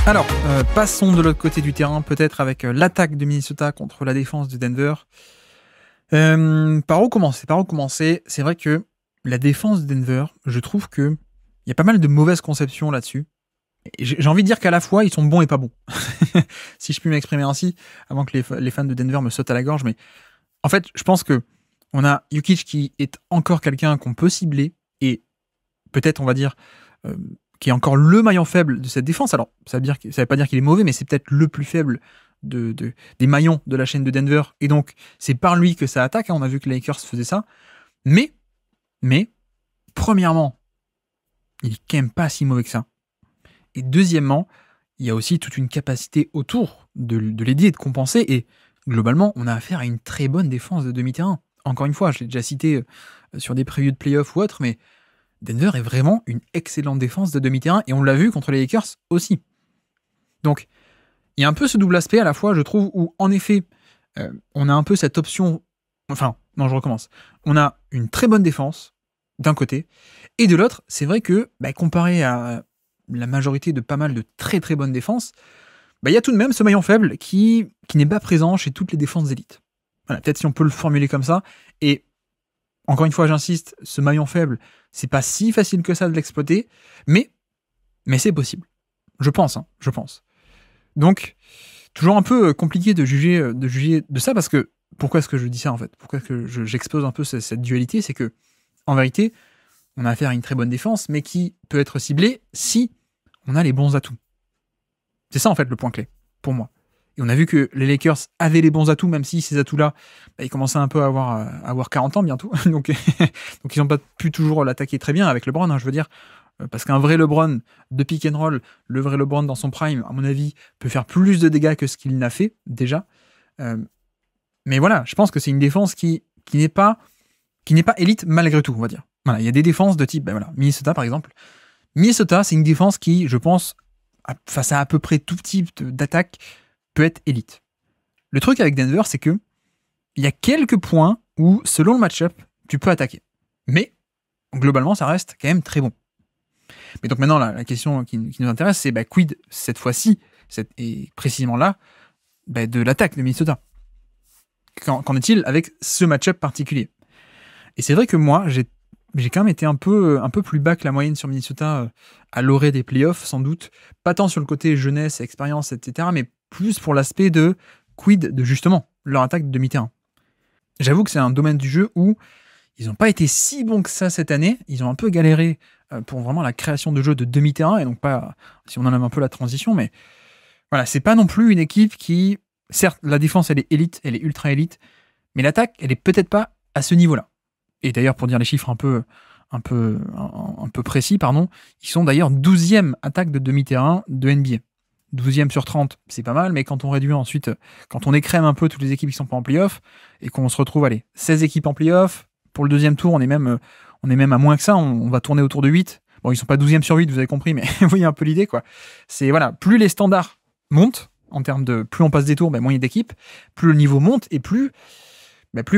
Alors, passons de l'autre côté du terrain, peut-être avec l'attaque de Minnesota contre la défense de Denver. Par où commencer? C'est vrai que la défense de Denver, je trouve que il y a pas mal de mauvaises conceptions là-dessus. Et j'ai envie de dire qu'à la fois, ils sont bons et pas bons. Si je puis m'exprimer ainsi, avant que les fans de Denver me sautent à la gorge. Mais en fait, je pense que on a Jokic qui est encore quelqu'un qu'on peut cibler et peut-être, on va dire, qui est encore le maillon faible de cette défense. Alors, ça veut pas dire qu'il est mauvais, mais c'est peut-être le plus faible des maillons de la chaîne de Denver. Et donc, c'est par lui que ça attaque. On a vu que les Lakers faisaient ça. Mais, premièrement, il est quand même pas si mauvais que ça. Et deuxièmement, il y a aussi toute une capacité autour de l'aider et de compenser. Et globalement, on a affaire à une très bonne défense de demi-terrain. Encore une fois, je l'ai déjà cité sur des previews de playoffs ou autres, mais Denver est vraiment une excellente défense de demi-terrain. Et on l'a vu contre les Lakers aussi. Donc, il y a un peu ce double aspect à la fois, je trouve, où en effet, on a un peu cette option... Enfin, non, je recommence. On a une très bonne défense, d'un côté, et de l'autre, c'est vrai que, comparé à la majorité de pas mal de très très bonnes défenses, il y a tout de même ce maillon faible qui n'est pas présent chez toutes les défenses élites. Voilà, peut-être si on peut le formuler comme ça. Et encore une fois, j'insiste, ce maillon faible, c'est pas si facile que ça de l'exploiter, mais c'est possible. Je pense. Donc, toujours un peu compliqué de juger de ça, parce que, pourquoi est-ce que je dis ça en fait? Pourquoi est-ce que j'expose un peu cette dualité? C'est que, en vérité, on a affaire à une très bonne défense, mais qui peut être ciblée si on a les bons atouts. C'est ça en fait le point clé, pour moi. Et on a vu que les Lakers avaient les bons atouts, même si ces atouts-là, ils commençaient un peu à avoir 40 ans bientôt. donc ils n'ont pas pu toujours l'attaquer très bien avec LeBron, je veux dire. Parce qu'un vrai LeBron de pick and roll, le vrai LeBron dans son prime, à mon avis, peut faire plus de dégâts que ce qu'il n'a fait, déjà. Mais voilà, je pense que c'est une défense qui n'est pas élite malgré tout, on va dire. Voilà, il y a des défenses de type, Minnesota par exemple. Minnesota, c'est une défense qui, je pense, face à peu près tout type d'attaque, peut être élite. Le truc avec Denver, c'est que il y a quelques points où, selon le match-up, tu peux attaquer. Mais, globalement, ça reste quand même très bon. Mais donc maintenant, la question qui nous intéresse, c'est quid, cette fois-ci, et précisément là, de l'attaque de Minnesota. Qu'en est-il avec ce match-up particulier? Et c'est vrai que moi, j'ai quand même été un peu plus bas que la moyenne sur Minnesota à l'orée des playoffs, sans doute. Pas tant sur le côté jeunesse, expérience, etc., mais plus pour l'aspect de quid de justement leur attaque de demi-terrain. J'avoue que c'est un domaine du jeu où ils n'ont pas été si bons que ça cette année. Ils ont un peu galéré pour vraiment la création de jeu de demi-terrain, et donc pas, si on en aime un peu la transition, mais voilà, c'est pas non plus une équipe qui, certes, la défense elle est élite, elle est ultra élite, mais l'attaque elle est peut-être pas à ce niveau-là. Et d'ailleurs, pour dire les chiffres un peu précis, ils sont d'ailleurs 12e attaque de demi-terrain de NBA. 12e sur 30, c'est pas mal, mais quand on réduit ensuite, quand on écrème un peu toutes les équipes qui sont pas en play-off, et qu'on se retrouve, 16 équipes en play-off, pour le deuxième tour, on est même à moins que ça, on va tourner autour de 8. Bon, ils sont pas 12e sur 8, vous avez compris, mais vous voyez un peu l'idée, quoi. C'est, voilà, plus les standards montent, en termes de, plus on passe des tours, moins il y a d'équipes, plus le niveau monte, et plus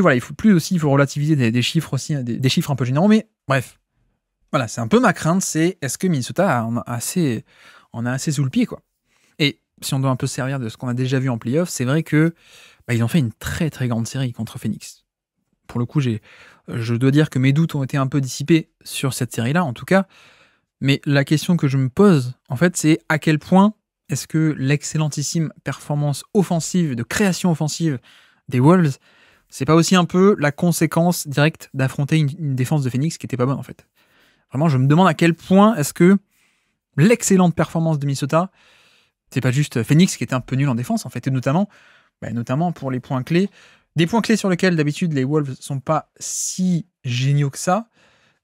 voilà, il faut relativiser des chiffres aussi, des chiffres un peu généraux, mais bref. Voilà, c'est un peu ma crainte, c'est est-ce que Minnesota en a assez sous le pied, quoi. Et si on doit un peu se servir de ce qu'on a déjà vu en playoff, c'est vrai que ils ont fait une très très grande série contre Phoenix. Pour le coup, je dois dire que mes doutes ont été un peu dissipés sur cette série-là, en tout cas. Mais la question que je me pose, en fait, c'est à quel point est-ce que l'excellentissime performance offensive, de création offensive des Wolves, c'est pas aussi un peu la conséquence directe d'affronter une défense de Phoenix qui était pas bonne, en fait. Vraiment, je me demande à quel point est-ce que l'excellente performance de Minnesota, c'est pas juste Phoenix qui était un peu nul en défense, en fait, et notamment pour les points clés. Des points clés sur lesquels, d'habitude, les Wolves sont pas si géniaux que ça,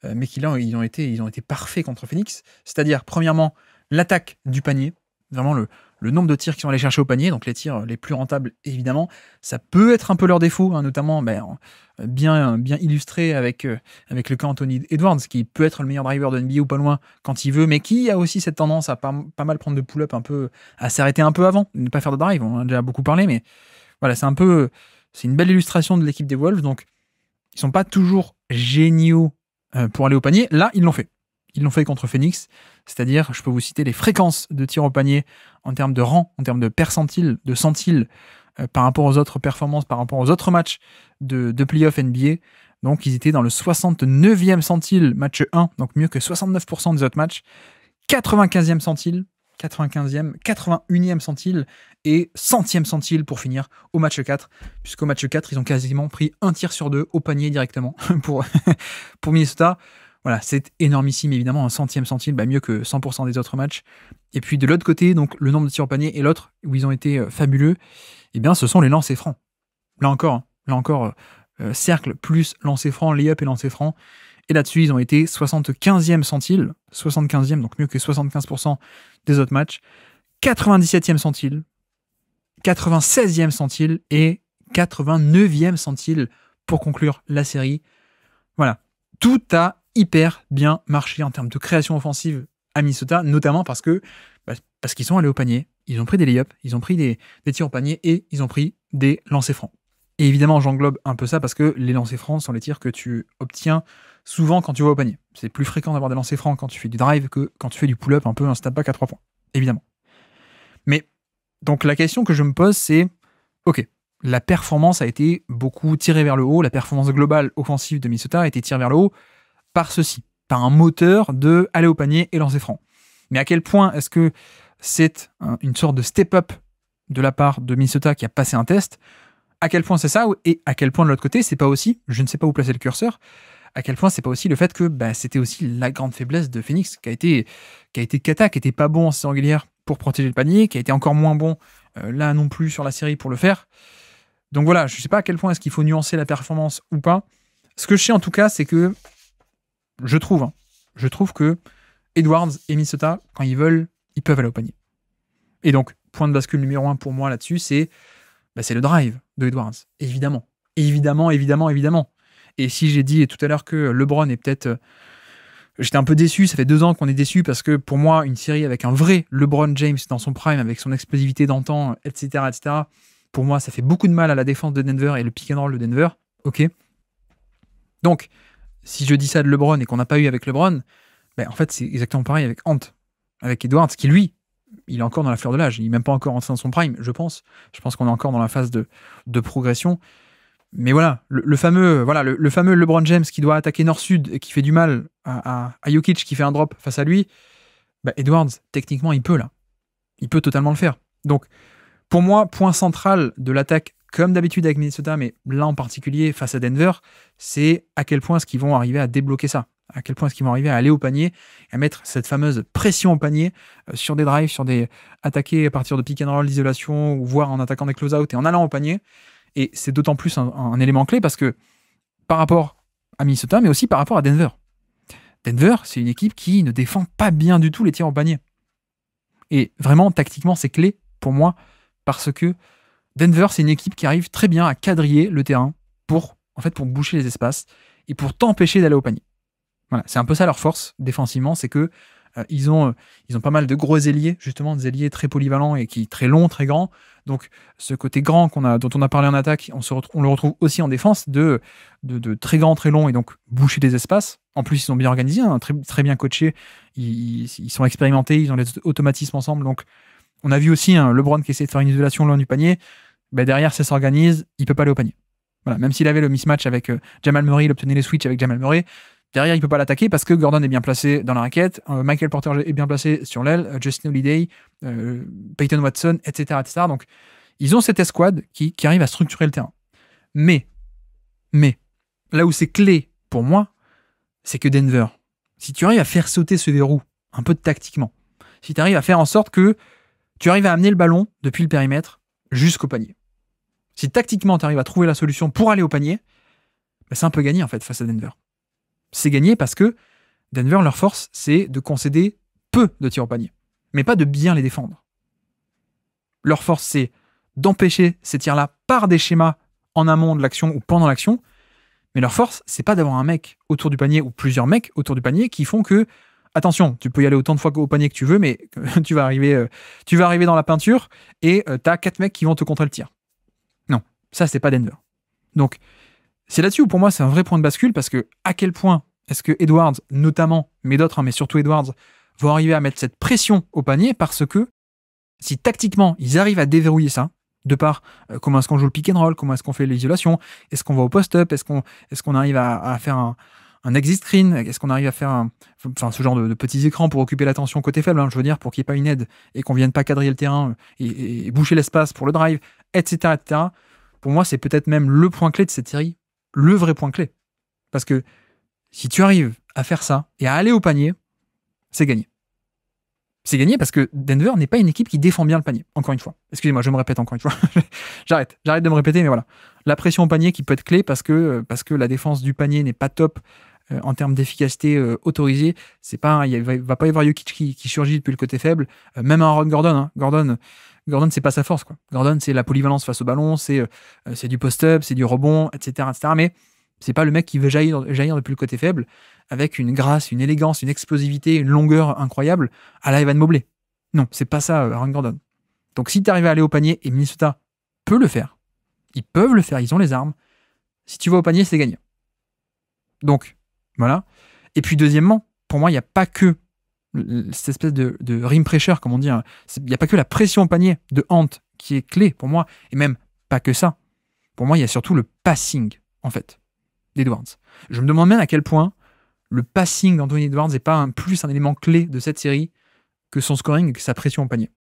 mais qui, là, ils ont été parfaits contre Phoenix. C'est-à-dire, premièrement, l'attaque du panier. Vraiment, le nombre de tirs qu'ils sont allés chercher au panier, donc les tirs les plus rentables, évidemment. Ça peut être un peu leur défaut, notamment bien illustré avec le cas Anthony Edwards, qui peut être le meilleur driver de NBA ou pas loin quand il veut, mais qui a aussi cette tendance à pas mal prendre de pull-up, à s'arrêter un peu avant, ne pas faire de drive. On en a déjà beaucoup parlé, mais voilà, c'est une belle illustration de l'équipe des Wolves. Donc, ils sont pas toujours géniaux pour aller au panier. Là, ils l'ont fait. Ils l'ont fait contre Phoenix, c'est-à-dire, je peux vous citer les fréquences de tirs au panier en termes de rang, en termes de percentile, de centile, par rapport aux autres performances, par rapport aux autres matchs de playoff NBA. Donc, ils étaient dans le 69e centile, match 1, donc mieux que 69% des autres matchs. 95e centile, 81e centile et 100e centile pour finir au match 4, puisqu'au match 4, ils ont quasiment pris un tir sur deux au panier directement pour Minnesota. Voilà, c'est énormissime, évidemment, un 100e centile, mieux que 100% des autres matchs. Et puis de l'autre côté, donc le nombre de tirs au panier et l'autre, où ils ont été fabuleux, eh bien, ce sont les lancers francs. Là encore, cercle plus lancers francs, lay-up et lancers francs. Et là-dessus, ils ont été 75e centile, 75e, donc mieux que 75% des autres matchs, 97e centile, 96e centile et 89e centile pour conclure la série. Voilà, tout a hyper bien marché en termes de création offensive à Minnesota, notamment parce qu'ils sont allés au panier, ils ont pris des lay-ups, ils ont pris des tirs au panier et ils ont pris des lancers francs. Et évidemment, j'englobe un peu ça parce que les lancers francs sont les tirs que tu obtiens souvent quand tu vas au panier. C'est plus fréquent d'avoir des lancers francs quand tu fais du drive que quand tu fais du pull-up, un peu un step back à 3 points, évidemment. Mais donc la question que je me pose, c'est ok, la performance a été beaucoup tirée vers le haut, la performance globale offensive de Minnesota a été tirée vers le haut par ceci, par un moteur de aller au panier et lancer franc. Mais à quel point est-ce que c'est une sorte de step-up de la part de Minnesota qui a passé un test? À quel point c'est ça, et à quel point de l'autre côté, c'est pas aussi, je ne sais pas où placer le curseur, à quel point c'est pas aussi le fait que c'était aussi la grande faiblesse de Phoenix, qui a été cata, qui était pas bon en saison régulière pour protéger le panier, qui a été encore moins bon là non plus sur la série pour le faire. Donc voilà, je sais pas à quel point est-ce qu'il faut nuancer la performance ou pas. Ce que je sais en tout cas, c'est que je trouve que Edwards et Minnesota, quand ils veulent, ils peuvent aller au panier. Et donc, point de bascule numéro 1 pour moi là-dessus, c'est le drive de Edwards. Évidemment. Et si j'ai dit tout à l'heure que LeBron est peut-être... J'étais un peu déçu, ça fait 2 ans qu'on est déçu parce que pour moi, une série avec un vrai LeBron James dans son prime, avec son explosivité d'antan, etc., pour moi, ça fait beaucoup de mal à la défense de Denver et le pick and roll de Denver. Ok. Donc, si je dis ça de LeBron et qu'on n'a pas eu avec LeBron, en fait, c'est exactement pareil avec Ant, avec Edwards, qui lui, il est encore dans la fleur de l'âge. Il n'est même pas encore entré dans son prime, je pense. Je pense qu'on est encore dans la phase de progression. Mais voilà, le fameux LeBron James qui doit attaquer nord-sud et qui fait du mal à Jokic qui fait un drop face à lui, Edwards, techniquement, il peut là. Il peut totalement le faire. Donc, pour moi, point central de l'attaque, comme d'habitude avec Minnesota, mais là en particulier face à Denver, c'est à quel point est-ce qu'ils vont arriver à débloquer ça. À quel point est-ce qu'ils vont arriver à aller au panier et à mettre cette fameuse pression au panier sur des drives, sur des attaquer à partir de pick and roll, d'isolation, ou voire en attaquant des close-out et en allant au panier. Et c'est d'autant plus un élément clé parce que par rapport à Minnesota, mais aussi par rapport à Denver. Denver, c'est une équipe qui ne défend pas bien du tout les tirs au panier. Et vraiment, tactiquement, c'est clé pour moi parce que Denver, c'est une équipe qui arrive très bien à quadriller le terrain pour boucher les espaces et pour t'empêcher d'aller au panier. Voilà, c'est un peu ça leur force défensivement, c'est que ils ont pas mal de gros ailiers, justement des ailiers très polyvalents et qui très longs, très grands. Donc ce côté grand dont on a parlé en attaque, on le retrouve aussi en défense de très grands, très longs et donc boucher des espaces. En plus, ils sont bien organisés, très, très bien coachés, ils sont expérimentés, ils ont les automatismes ensemble. Donc on a vu aussi LeBron qui essaie de faire une isolation loin du panier. Derrière, ça s'organise, il peut pas aller au panier. Voilà, même s'il avait le mismatch avec Jamal Murray, il obtenait les switches avec Jamal Murray. Derrière, il ne peut pas l'attaquer parce que Gordon est bien placé dans la raquette, Michael Porter est bien placé sur l'aile, Justin Holiday, Peyton Watson, etc., etc. Donc, ils ont cette escouade qui arrive à structurer le terrain. Mais, là où c'est clé pour moi, c'est que Denver, si tu arrives à faire sauter ce verrou, un peu tactiquement, si tu arrives à faire en sorte que tu arrives à amener le ballon depuis le périmètre jusqu'au panier, si tactiquement tu arrives à trouver la solution pour aller au panier, c'est un peu gagné en fait face à Denver. C'est gagné parce que Denver, leur force, c'est de concéder peu de tirs au panier, mais pas de bien les défendre. Leur force, c'est d'empêcher ces tirs-là par des schémas en amont de l'action ou pendant l'action, mais leur force, c'est pas d'avoir un mec autour du panier ou plusieurs mecs autour du panier qui font que, attention, tu peux y aller autant de fois au panier que tu veux, mais tu vas arriver dans la peinture et t'as 4 mecs qui vont te contrer le tir. Non, ça, c'est pas Denver. Donc, c'est là-dessus où pour moi c'est un vrai point de bascule parce que à quel point est-ce que Edwards, notamment, mais d'autres, hein, mais surtout Edwards, vont arriver à mettre cette pression au panier parce que si tactiquement, ils arrivent à déverrouiller ça, de par comment est-ce qu'on joue le pick and roll, comment est-ce qu'on fait l'isolation, est-ce qu'on va au post-up, est-ce qu'on arrive à faire un exit screen, est-ce qu'on arrive à faire ce genre de petits écrans pour occuper l'attention côté faible, hein, je veux dire, pour qu'il n'y ait pas une aide et qu'on vienne pas quadriller le terrain et boucher l'espace pour le drive, etc., etc. Pour moi, c'est peut-être même le point clé de cette série, le vrai point clé. Parce que si tu arrives à faire ça et à aller au panier, c'est gagné. C'est gagné parce que Denver n'est pas une équipe qui défend bien le panier. Encore une fois. Excusez-moi, je me répète encore une fois. J'arrête de me répéter, mais voilà. La pression au panier qui peut être clé parce que la défense du panier n'est pas top en termes d'efficacité autorisée. C'est pas, il va pas y avoir Jokic qui surgit depuis le côté faible. Même un Aaron Gordon. Hein. Gordon, c'est pas sa force, quoi. Gordon, c'est la polyvalence face au ballon, c'est du post-up, c'est du rebond, etc., etc. Mais c'est pas le mec qui veut jaillir depuis le côté faible avec une grâce, une élégance, une explosivité, une longueur incroyable à la Evan Mobley. Non, c'est pas ça, Aaron Gordon. Donc si tu arrives à aller au panier, et Minnesota peut le faire, ils peuvent le faire, ils ont les armes, si tu vas au panier, c'est gagné. Donc, voilà. Et puis deuxièmement, pour moi, il n'y a pas que cette espèce de rim pressure, comme on dit, hein. Il n'y a pas que la pression au panier de Ant qui est clé pour moi, et même pas que ça. Pour moi, il y a surtout le passing, en fait, d'Edwards. Je me demande même à quel point le passing d'Anthony Edwards n'est pas plus un élément clé de cette série que son scoring et que sa pression au panier.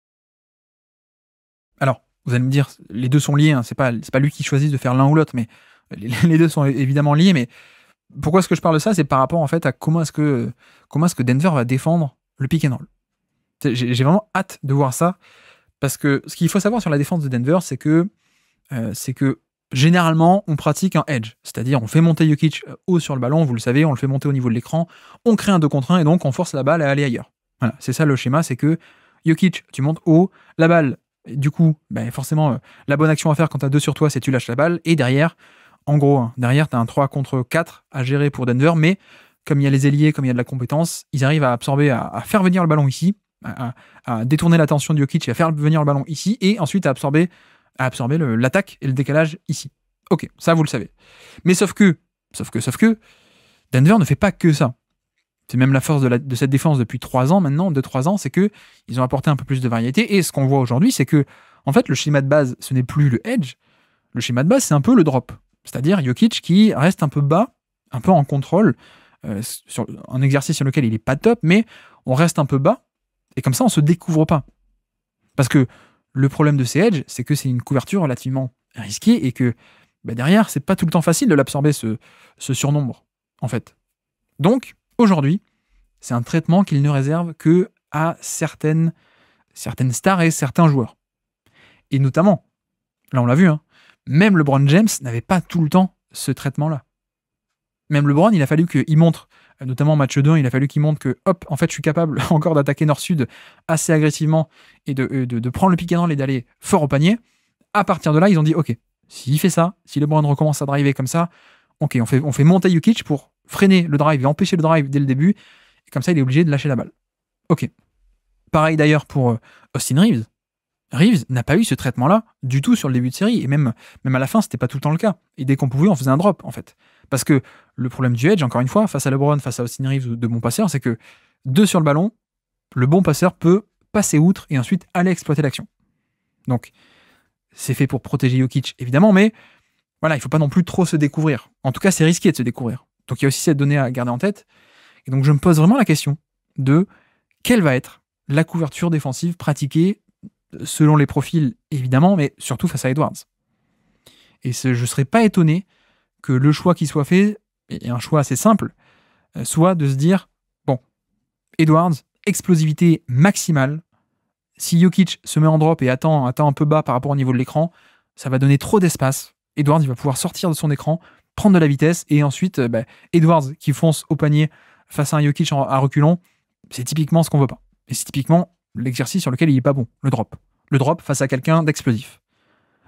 Alors, vous allez me dire, les deux sont liés, hein, c'est pas lui qui choisit de faire l'un ou l'autre, mais les deux sont évidemment liés, mais pourquoi est-ce que je parle de ça? C'est par rapport en fait à comment est-ce que Denver va défendre le pick and roll. J'ai vraiment hâte de voir ça, parce que ce qu'il faut savoir sur la défense de Denver, c'est que généralement, on pratique un edge, c'est-à-dire on fait monter Jokic haut sur le ballon, vous le savez, on le fait monter au niveau de l'écran, on crée un 2 contre 1 et donc on force la balle à aller ailleurs. Voilà, c'est ça le schéma, c'est que Jokic, tu montes haut, la balle, du coup, forcément, la bonne action à faire quand tu as 2 sur toi, c'est tu lâches la balle, et derrière, en gros, hein, derrière, tu as un 3 contre 4 à gérer pour Denver, mais comme il y a les ailiers, comme il y a de la compétence, ils arrivent à absorber, à faire venir le ballon ici, à détourner l'attention de Jokic et à faire venir le ballon ici, et ensuite à absorber l'attaque et le décalage ici. Ok, ça vous le savez. Mais sauf que, Denver ne fait pas que ça. C'est même la force de cette défense depuis 3 ans maintenant, 2-3 ans, c'est que ils ont apporté un peu plus de variété. Et ce qu'on voit aujourd'hui, c'est que, en fait, le schéma de base, ce n'est plus le edge. Le schéma de base, c'est un peu le drop. C'est-à-dire Jokic qui reste un peu bas, un peu en contrôle, sur un exercice sur lequel il n'est pas top, mais on reste un peu bas. Et comme ça, on ne se découvre pas. Parce que le problème de ces edges, c'est que c'est une couverture relativement risquée et que derrière, c'est pas tout le temps facile de l'absorber, ce surnombre, en fait. Donc, aujourd'hui, c'est un traitement qu'il ne réserve que à certaines stars et certains joueurs. Et notamment, là on l'a vu, hein, même LeBron James n'avait pas tout le temps ce traitement-là. Même LeBron, il a fallu qu'il montre, notamment en match 2, il a fallu qu'il montre que, hop, en fait, je suis capable encore d'attaquer nord-sud assez agressivement et de prendre le pick and roll et d'aller fort au panier. À partir de là, ils ont dit, ok, s'il fait ça, si LeBron recommence à driver comme ça, ok, on fait monter Jokic pour freiner le drive et empêcher le drive dès le début, et comme ça, il est obligé de lâcher la balle. Ok. Pareil d'ailleurs pour Austin Reeves. Reeves n'a pas eu ce traitement-là du tout sur le début de série, et même à la fin, c'était pas tout le temps le cas. Et dès qu'on pouvait, on faisait un drop, en fait. Parce que le problème du edge, encore une fois, face à LeBron, face à Austin Reeves de bons passeurs, c'est que 2 sur le ballon, le bon passeur peut passer outre et ensuite aller exploiter l'action. Donc, c'est fait pour protéger Jokic, évidemment, mais voilà, il faut pas non plus trop se découvrir. En tout cas, c'est risqué de se découvrir. Donc, il y a aussi cette donnée à garder en tête. Et donc, je me pose vraiment la question de quelle va être la couverture défensive pratiquée selon les profils, évidemment, mais surtout face à Edwards. Et je ne serais pas étonné que le choix qui soit fait, et un choix assez simple, soit de se dire, bon, Edwards, explosivité maximale, si Jokic se met en drop et attend un peu bas par rapport au niveau de l'écran, ça va donner trop d'espace. Edwards, il va pouvoir sortir de son écran, prendre de la vitesse, et ensuite, Edwards qui fonce au panier face à un Jokic à reculons, c'est typiquement ce qu'on veut pas. Et c'est typiquement l'exercice sur lequel il n'est pas bon, le drop. Le drop face à quelqu'un d'explosif.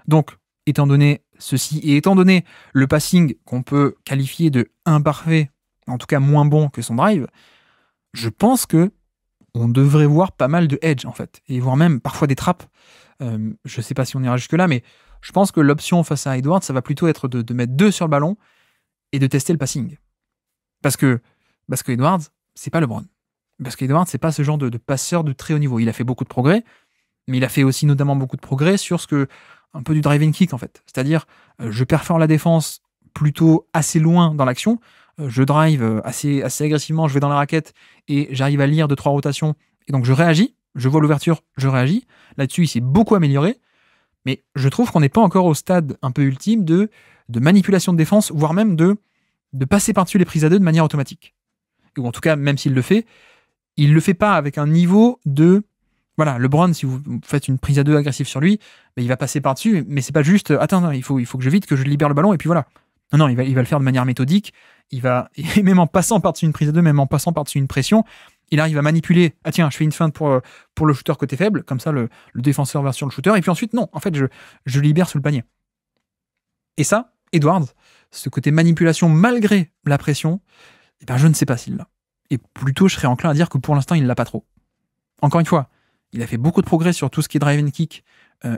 Donc, étant donné ceci, et étant donné le passing qu'on peut qualifier de imparfait, en tout cas moins bon que son drive, je pense que on devrait voir pas mal de edge, en fait, et voire même parfois des trappes. Je sais pas si on ira jusque-là, mais je pense que l'option face à Edwards, ça va plutôt être de mettre 2 sur le ballon et de tester le passing. Parce que Parce que Edwards, c'est pas LeBron. Parce que Edwards, c'est pas ce genre de passeur de très haut niveau. Il a fait beaucoup de progrès, mais il a fait aussi notamment beaucoup de progrès sur un peu du drive and kick en fait. C'est-à-dire, je perfore la défense plutôt assez loin dans l'action, je drive assez agressivement, je vais dans la raquette et j'arrive à lire 2-3 rotations. Et donc je réagis, je vois l'ouverture, je réagis. Là-dessus, il s'est beaucoup amélioré, mais je trouve qu'on n'est pas encore au stade un peu ultime de manipulation de défense, voire même de passer par-dessus les prises à deux de manière automatique. Ou en tout cas, même s'il le fait, il le fait pas avec un niveau de... Voilà, LeBron, si vous faites une prise à deux agressive sur lui, ben, il va passer par-dessus, mais c'est pas juste attends, il faut que je vite, que je libère le ballon, et puis voilà. Non, il va le faire de manière méthodique. Et même en passant par-dessus une prise à deux, même en passant par-dessus une pression, il arrive à manipuler. Ah tiens, je fais une feinte pour le shooter côté faible, comme ça le défenseur va sur le shooter, et puis ensuite, non, en fait, je libère sous le panier. Et ça, Edwards, ce côté manipulation malgré la pression, eh ben, je ne sais pas s'il l'a. Et plutôt, je serais enclin à dire que pour l'instant, il ne l'a pas trop. Encore une fois, il a fait beaucoup de progrès sur tout ce qui est drive and kick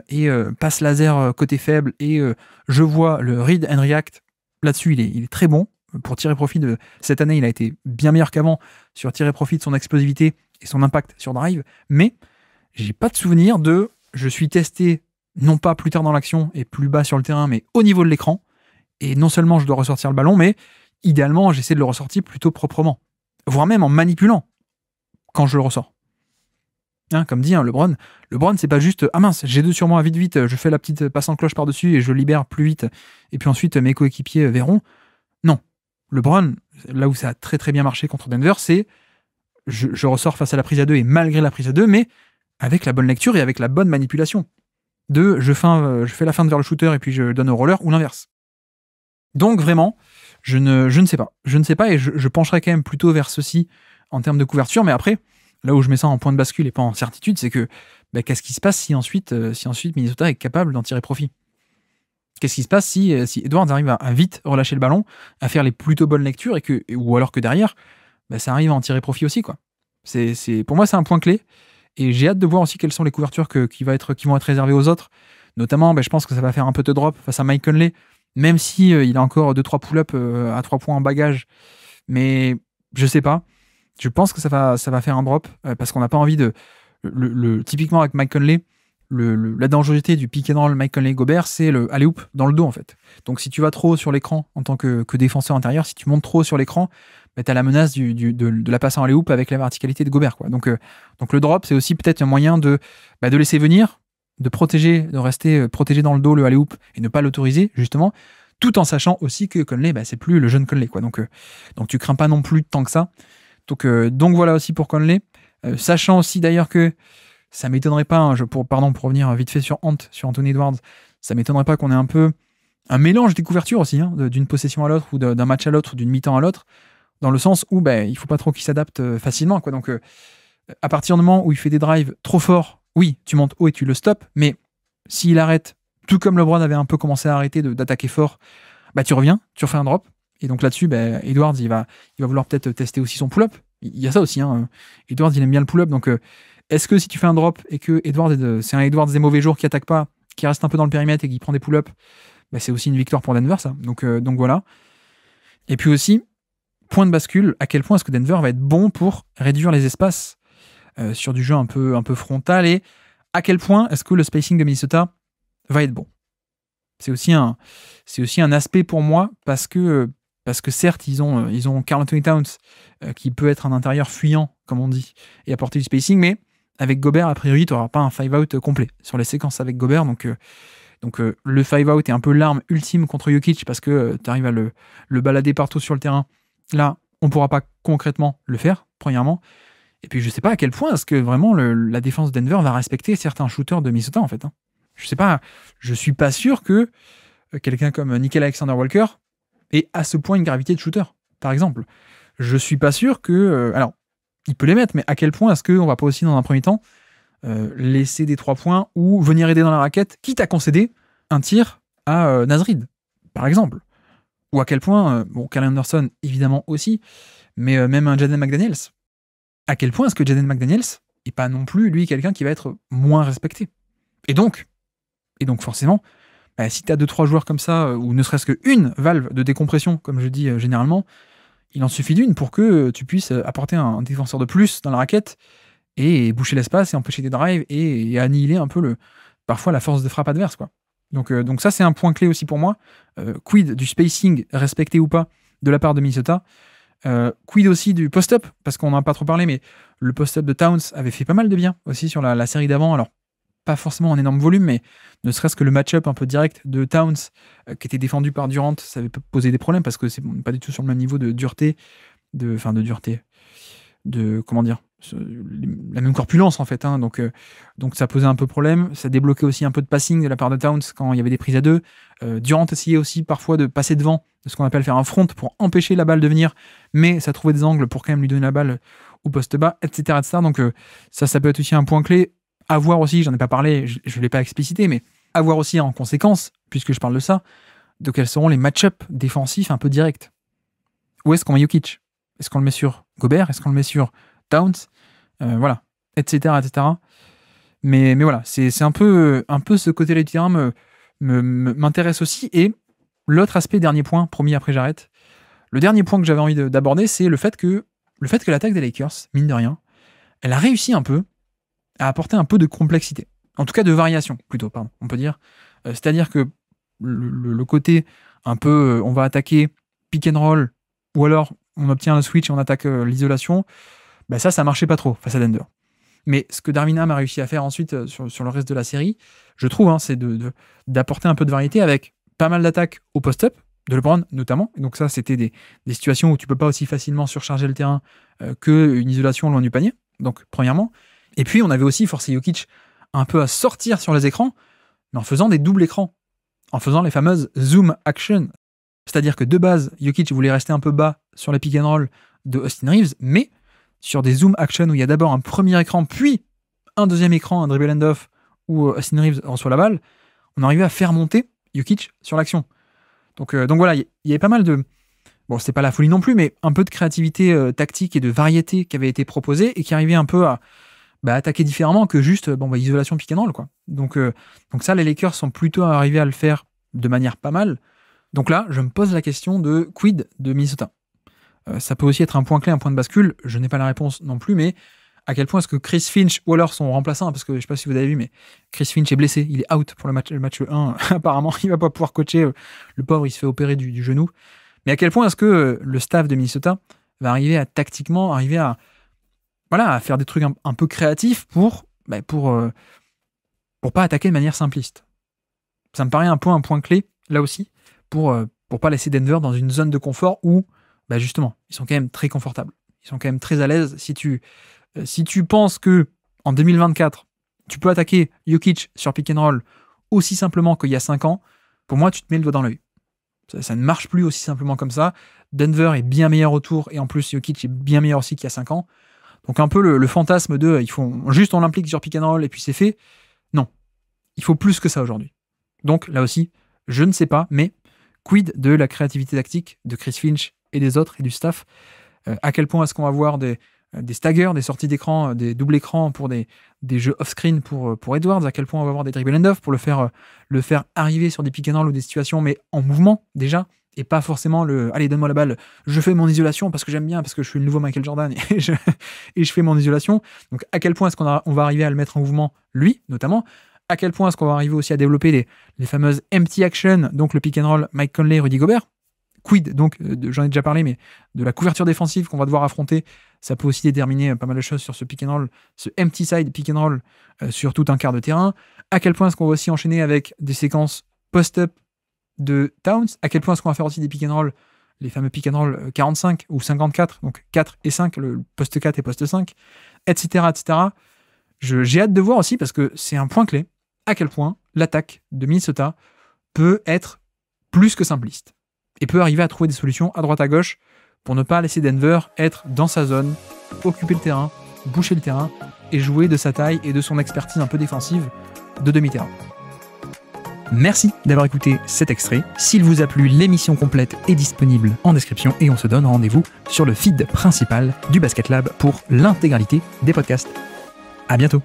et passe laser côté faible, et je vois le read and react. Là-dessus, il est très bon. Pour tirer profit de cette année, il a été bien meilleur qu'avant sur tirer profit de son explosivité et son impact sur drive. Mais j'ai pas de souvenir de je suis testé non pas plus tard dans l'action et plus bas sur le terrain, mais au niveau de l'écran. Et non seulement je dois ressortir le ballon, mais idéalement, j'essaie de le ressortir plutôt proprement, voire même en manipulant quand je le ressors. Hein, comme dit LeBron, c'est pas juste ah mince, j'ai deux sur moi, vite, je fais la petite passe en cloche par-dessus et je libère plus vite, et puis ensuite mes coéquipiers verront. Non, LeBron, là où ça a très très bien marché contre Denver, c'est je ressors face à la prise à deux et malgré la prise à deux, mais avec la bonne lecture et avec la bonne manipulation. Je fais la feinte vers le shooter et puis je donne au roller, ou l'inverse. Donc vraiment, je ne sais pas. Je ne sais pas, et je pencherai quand même plutôt vers ceci en termes de couverture, mais après, là où je mets ça en point de bascule et pas en certitude, c'est que qu'est-ce qui se passe si ensuite Minnesota est capable d'en tirer profit? Qu'est-ce qui se passe si Edwards arrive à vite relâcher le ballon, à faire les plutôt bonnes lectures, ou alors que derrière, ça arrive à en tirer profit aussi, quoi. Pour moi, c'est un point clé, et j'ai hâte de voir aussi quelles sont les couvertures qui vont être réservées aux autres. Notamment, je pense que ça va faire un peu de drop face à Mike Conley, même si il a encore 2-3 pull-ups à 3 points en bagage. Mais je sais pas. Je pense que ça va faire un drop parce qu'on n'a pas envie de... typiquement avec Mike Conley, la dangerosité du pick and roll Mike Conley-Gobert, c'est le alley-oop dans le dos en fait. Donc si tu vas trop sur l'écran en tant que défenseur intérieur, si tu montes trop sur l'écran, tu as la menace de la passe en alley-oop avec la verticalité de Gobert, quoi. Donc le drop, c'est aussi peut-être un moyen de laisser venir, de rester protégé dans le dos le alley-oop et ne pas l'autoriser justement, tout en sachant aussi que Conley, c'est plus le jeune Conley, quoi. Donc tu crains pas non plus tant que ça. Donc voilà aussi pour Conley. Sachant aussi d'ailleurs que ça m'étonnerait pas, pour revenir vite fait sur Anthony Edwards, ça m'étonnerait pas qu'on ait un peu un mélange des couvertures aussi, hein, d'une possession à l'autre, ou d'un match à l'autre, ou d'une mi-temps à l'autre, dans le sens où il faut pas trop qu'il s'adapte facilement, quoi. Donc à partir du moment où il fait des drives trop forts, oui, tu montes haut et tu le stops, mais s'il arrête, tout comme LeBron avait un peu commencé à arrêter d'attaquer fort, tu reviens, tu refais un drop. Et donc là-dessus, Edwards, il va vouloir peut-être tester aussi son pull-up. Il y a ça aussi, hein. Edwards, il aime bien le pull-up. Donc, est-ce que si tu fais un drop et que c'est un Edwards des mauvais jours qui attaque pas, qui reste un peu dans le périmètre et qui prend des pull-ups, c'est aussi une victoire pour Denver, ça. Donc voilà. Et puis aussi, point de bascule, à quel point est-ce que Denver va être bon pour réduire les espaces sur du jeu un peu frontal, et à quel point est-ce que le spacing de Minnesota va être bon. C'est aussi un aspect pour moi parce que certes, ils ont Karl Anthony Towns qui peut être un intérieur fuyant, comme on dit, et apporter du spacing, mais avec Gobert, a priori, tu n'auras pas un 5-out complet sur les séquences avec Gobert. Donc le 5-out est un peu l'arme ultime contre Jokic parce que tu arrives à le balader partout sur le terrain. Là, on ne pourra pas concrètement le faire, premièrement. Et puis, je ne sais pas à quel point est-ce que vraiment la défense de Denver va respecter certains shooters de Minnesota, en fait. Hein. Je sais pas, je suis pas sûr que quelqu'un comme Nickel Alexander-Walker ait à ce point une gravité de shooter, par exemple. Je suis pas sûr que... alors, il peut les mettre, mais à quel point est-ce qu'on va pas aussi, dans un premier temps, laisser des 3 points ou venir aider dans la raquette, quitte à concéder un tir à Naz Reid, par exemple. Ou à quel point, Kyle Anderson, évidemment aussi, mais même un Jaden McDaniels. À quel point est-ce que Jaden McDaniels n'est pas non plus, lui, quelqu'un qui va être moins respecté. Et donc forcément, si tu as 2-3 joueurs comme ça, ou ne serait-ce qu'une valve de décompression, comme je dis généralement, il en suffit d'une pour que tu puisses apporter un défenseur de plus dans la raquette et boucher l'espace et empêcher des drives et annihiler un peu parfois la force de frappe adverse, quoi. Donc ça, c'est un point clé aussi pour moi. Quid du spacing respecté ou pas de la part de Minnesota. Quid aussi du post-up, parce qu'on n'en a pas trop parlé, mais le post-up de Towns avait fait pas mal de bien aussi sur la série d'avant. Alors, pas forcément en énorme volume, mais ne serait-ce que le match-up un peu direct de Towns qui était défendu par Durant, ça avait posé des problèmes parce que c'est pas du tout sur le même niveau de dureté, comment dire, la même corpulence en fait, hein. Donc ça posait un peu problème. Ça débloquait aussi un peu de passing de la part de Towns quand il y avait des prises à deux. Durant essayait aussi parfois de passer devant, de ce qu'on appelle faire un front pour empêcher la balle de venir, mais ça trouvait des angles pour quand même lui donner la balle au poste bas, etc. Donc ça peut être aussi un point clé. À voir aussi, j'en ai pas parlé, je ne l'ai pas explicité, mais à voir aussi en conséquence, puisque je parle de ça, de quels seront les match-ups défensifs un peu directs. Où est-ce qu'on met Jokic ? Est-ce qu'on le met sur Gobert ? Est-ce qu'on le met sur Towns ? Voilà, etc. Mais voilà, c'est un peu ce côté-là du terrain m'intéresse aussi. Et l'autre aspect, dernier point, promis après j'arrête, le dernier point que j'avais envie d'aborder, c'est le fait que l'attaque des Lakers, mine de rien, elle a réussi un peu à apporter un peu de complexité. En tout cas de variation, plutôt, pardon, on peut dire. C'est-à-dire que le côté un peu, on va attaquer pick and roll, ou alors on obtient un switch et on attaque l'isolation, ça marchait pas trop face à Denver. Mais ce que Darvin Ham a réussi à faire ensuite sur le reste de la série, je trouve, c'est d'apporter un peu de variété avec pas mal d'attaques au post-up, de LeBron notamment. Et donc ça, c'était des situations où tu peux pas aussi facilement surcharger le terrain qu'une isolation loin du panier. Donc, premièrement. Et puis, on avait aussi forcé Jokic un peu à sortir sur les écrans, mais en faisant des doubles écrans, en faisant les fameuses zoom action. C'est-à-dire que de base, Jokic voulait rester un peu bas sur les pick and roll de Austin Reeves, mais sur des zoom action où il y a d'abord un premier écran, puis un deuxième écran, un dribble end-off, où Austin Reeves reçoit la balle, on arrivait à faire monter Jokic sur l'action. Donc voilà, il y avait pas mal de... Bon, c'était pas la folie non plus, mais un peu de créativité tactique et de variété qui avait été proposée et qui arrivait un peu à attaquer différemment que juste isolation pick and roll, quoi. Donc ça, les Lakers sont plutôt arrivés à le faire de manière pas mal. Donc là, je me pose la question de quid de Minnesota. Ça peut aussi être un point clé, un point de bascule. Je n'ai pas la réponse non plus, mais à quel point est-ce que Chris Finch ou alors son remplaçant, parce que je sais pas si vous avez vu, mais Chris Finch est blessé, il est out pour le match 1. Apparemment, il va pas pouvoir coacher. Le pauvre, il se fait opérer du genou. Mais à quel point est-ce que le staff de Minnesota va arriver à tactiquement à faire des trucs un peu créatifs pour pas attaquer de manière simpliste. Ça me paraît un point clé, là aussi, pour pas laisser Denver dans une zone de confort où, justement, ils sont quand même très confortables. Ils sont quand même très à l'aise. Si tu penses que en 2024, tu peux attaquer Jokic sur pick and roll aussi simplement qu'il y a 5 ans, pour moi, tu te mets le doigt dans l'œil. Ça ne marche plus aussi simplement comme ça. Denver est bien meilleur autour, et en plus, Jokic est bien meilleur aussi qu'il y a 5 ans. Donc un peu le fantasme de on l'implique sur pick and roll et puis c'est fait. Non, il faut plus que ça aujourd'hui. Donc là aussi, je ne sais pas, mais quid de la créativité tactique de Chris Finch et des autres et du staff. À quel point est-ce qu'on va voir des staggers, des sorties d'écran, des doubles écrans pour des jeux off-screen pour Edwards, à quel point on va avoir des dribble end-off pour le faire arriver sur des pick and roll ou des situations, mais en mouvement déjà, et pas forcément allez, donne-moi la balle, je fais mon isolation parce que j'aime bien, parce que je suis le nouveau Michael Jordan et je fais mon isolation. Donc à quel point est-ce qu'on va arriver à le mettre en mouvement, lui notamment, à quel point est-ce qu'on va arriver aussi à développer les fameuses empty action, donc le pick and roll Mike Conley, Rudy Gobert. Quid, donc j'en ai déjà parlé, mais de la couverture défensive qu'on va devoir affronter, ça peut aussi déterminer pas mal de choses sur ce pick and roll, ce empty side pick and roll sur tout un quart de terrain. À quel point est-ce qu'on va aussi enchaîner avec des séquences post-up de Towns, à quel point est-ce qu'on va faire aussi des pick and roll, les fameux pick and roll 45 ou 54, donc 4 et 5, le poste 4 et poste 5, etc. J'ai hâte de voir aussi, parce que c'est un point clé, à quel point l'attaque de Minnesota peut être plus que simpliste, et peut arriver à trouver des solutions à droite à gauche pour ne pas laisser Denver être dans sa zone, occuper le terrain, boucher le terrain, et jouer de sa taille et de son expertise un peu défensive de demi-terrain. Merci d'avoir écouté cet extrait. S'il vous a plu, l'émission complète est disponible en description et on se donne rendez-vous sur le feed principal du Basket Lab pour l'intégralité des podcasts. À bientôt.